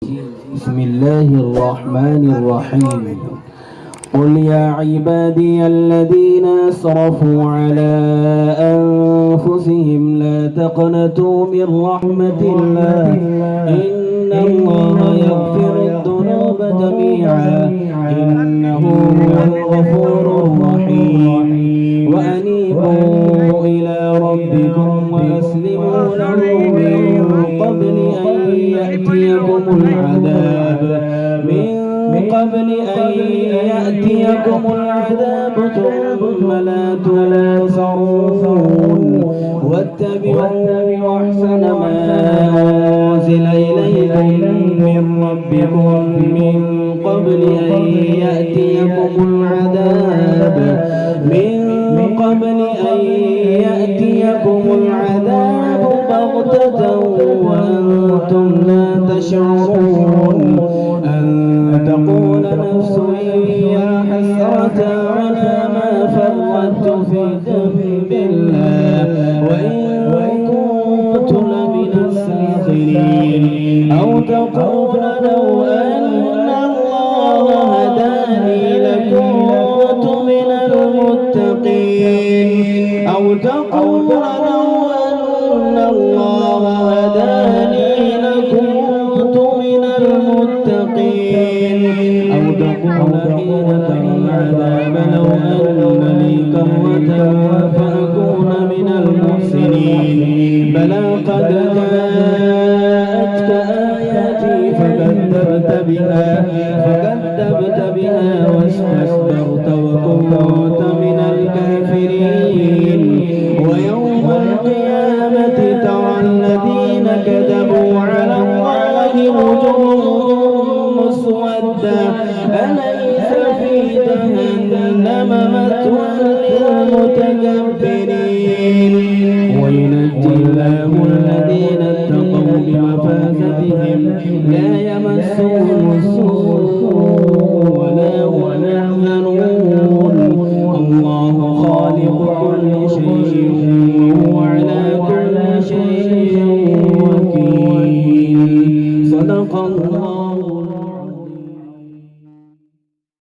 بسم الله الرحمن الرحيم. قل يا عبادي الذين أسرفوا على أنفسهم لا تقنطوا من رحمة الله إن الله يغفر الذنوب جميعا إنه هو الغفور الرحيم. وأنيبوا إلى ربكم وأسلموا له من قبل أن يأتيكم العذاب ثم لا تنصرون. واتبعوا أحسن ما أنزل إليكم من ربكم من قبل أن يأتيكم العذاب بغتة وأنتم لا تشعرون. أن تقول نفس يا حسرة على ما فرطت في جنب الله وإن كنت لمن الساخرين. أو تقول لو أن الله هداني لكنت من المتقين. أو تقول لو أن الله هداني لكنت من المتقين. أو تقول حين ترى العذاب لو أن لي كرة فأكون من المحسنين. بلى قد جاءتك آياتي فكذبت بها واستكبرت وكنت من الكافرين. ويوم القيامة ترى الذين كذبوا على الله وجوههم مسودة أليس في جهنم مثوى للمتكبرين.